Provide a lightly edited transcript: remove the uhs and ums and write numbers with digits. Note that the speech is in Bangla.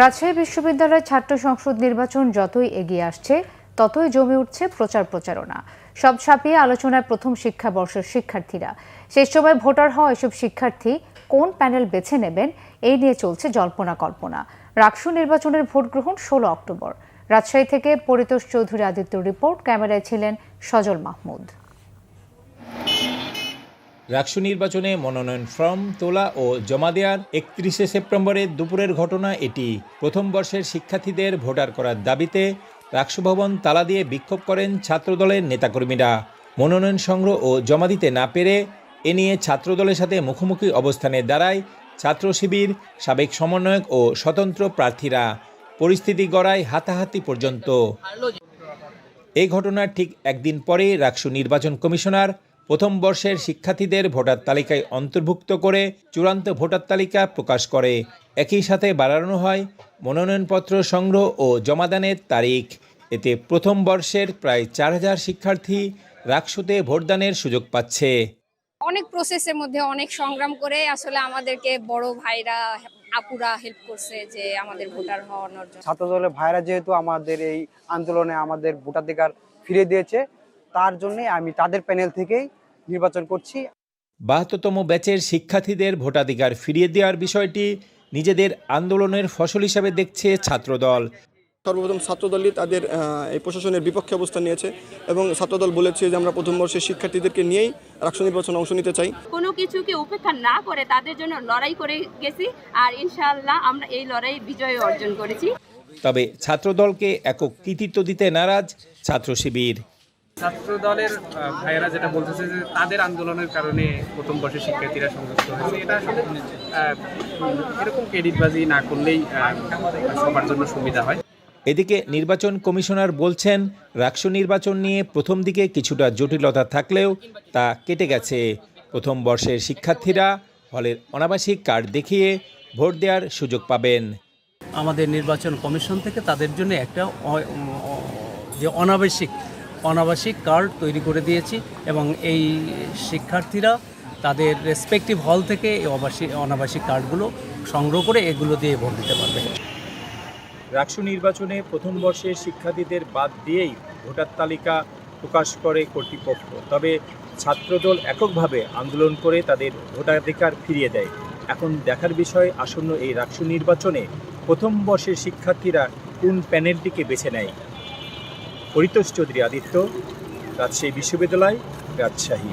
রাজশাহী বিশ্ববিদ্যালয়ের ছাত্র সংসদ নির্বাচন যতই এগিয়ে আসছে ততই জমে উঠছে প্রচার প্রচারণা। সব ছাপিয়ে আলোচনায় প্রথম শিক্ষাবর্ষের শিক্ষার্থীরা। শেষ সময় ভোটার হওয়া এসব শিক্ষার্থী কোন প্যানেল বেছে নেবেন এই নিয়ে চলছে জল্পনা কল্পনা। রাকসু নির্বাচনের ভোট গ্রহণ 16 অক্টোবর। রাজশাহী থেকে পরিতোষ চৌধুরী আদিত্যর রিপোর্ট, ক্যামেরায় ছিলেন সজল মাহমুদ। রাকসু নির্বাচনে মনোনয়ন ফর্ম তোলা ও জমা দেওয়ার 31 সেপ্টেম্বরের দুপুরের ঘটনা এটি। প্রথম বর্ষের শিক্ষার্থীদের ভোটার করার দাবিতে রাকসু ভবন তালা দিয়ে বিক্ষোভ করেন ছাত্রদলের নেতাকর্মীরা। মনোনয়ন সংগ্রহ ও জমা দিতে না পেরে এ নিয়ে ছাত্রদলের সাথে মুখোমুখি অবস্থানে দাঁড়ায় ছাত্র শিবির, সাবেক সমন্বয়ক ও স্বতন্ত্র প্রার্থীরা। পরিস্থিতি গড়ায় হাতাহাতি পর্যন্ত। এই ঘটনার ঠিক একদিন পরে রাকসু নির্বাচন কমিশনার প্রথম বর্ষের শিক্ষার্থীদের ভোটার তালিকায় অন্তর্ভুক্ত করে চূড়ান্ত ভোটার তালিকা প্রকাশ করে। একই সাথে বাড়ানো হয় মনোনয়নপত্র সংগ্রহ ও জমাদানের তারিখ। এতে প্রথম বর্ষের প্রায় 4000 শিক্ষার্থী রাকসুতে ভোটদানের সুযোগ পাচ্ছে। অনেক প্রসেসের মধ্যে অনেক সংগ্রাম করে আসলে আমাদেরকে বড় ভাইরা আপুরা হেল্প করছে যে আমাদের ভোটার হওয়ানোর জন্য। ছাত্রদলের ভাইরা যেহেতু আমাদের এই আন্দোলনে আমাদের ভোটাধিকার ফিরিয়ে দিয়েছে, তার জন্য আমি তাদের প্যানেল থেকেই নির্বাচন করছি। 72তম ব্যাচের শিক্ষার্থীদের ভোটাধিকার ফিরিয়ে দেওয়ার বিষয়টি নিজেদের আন্দোলনের ফসল হিসাবে দেখছে ছাত্রদল। সর্বপ্রথম ছাত্রদলই তাদের এই প্রশাসনের বিপক্ষে অবস্থান নিয়েছে এবং ছাত্রদল বলেছে যে আমরা প্রথম বর্ষের শিক্ষার্থীদেরকে নিয়েই রাকসু নির্বাচনে অংশ নিতে চাই। কোনো কিছুকে উপেক্ষা না করে তাদের জন্য লড়াই করে গেছি, আর ইনশাআল্লাহ আমরা এই লড়াই বিজয় অর্জন করেছি। তবে ছাত্রদলকে একক কৃতিত্ব দিতে নারাজ ছাত্র শিবির। ছাত্র দলের ভাইয়েরা যেটা বলতেছে যে তাদের আন্দোলনের কারণে প্রথম বর্ষের শিক্ষার্থীরা সংযুক্ত হয়েছে, এটা আসলে এরকম ক্রেডিটবাজি না করলেই সবার জন্য সুবিধা হয়। এদিকে নির্বাচন কমিশনার বলছেন, রাকসু নির্বাচন নিয়ে প্রথম দিকে কিছুটা জটিলতা থাকলেও তা কেটে গেছে। প্রথম বর্ষের শিক্ষার্থীরা হলের অনাবাসিক কার্ড দেখিয়ে ভোট দেওয়ার সুযোগ পাবেন। আমাদের নির্বাচন কমিশন থেকে তাদের জন্য একটা যে অনাবাসিক কার্ড তৈরি করে দিয়েছি এবং এই শিক্ষার্থীরা তাদের রেসপেক্টিভ হল থেকে এই অনাবাসিক কার্ডগুলো সংগ্রহ করে এগুলো দিয়ে ভোট দিতে পারবে। রাকসু নির্বাচনে প্রথম বর্ষের শিক্ষার্থীদের বাদ দিয়েই ভোটার তালিকা প্রকাশ করে কর্তৃপক্ষ। তবে ছাত্রদল এককভাবে আন্দোলন করে তাদের ভোটাধিকার ফিরিয়ে দেয়। এখন দেখার বিষয় আসন্ন এই রাকসু নির্বাচনে প্রথম বর্ষের শিক্ষার্থীরা কোন প্যানেলটিকে বেছে নেয়। পরিতোষ চৌধুরী আদিত্য, রাজশাহী বিশ্ববিদ্যালয়, রাজশাহী।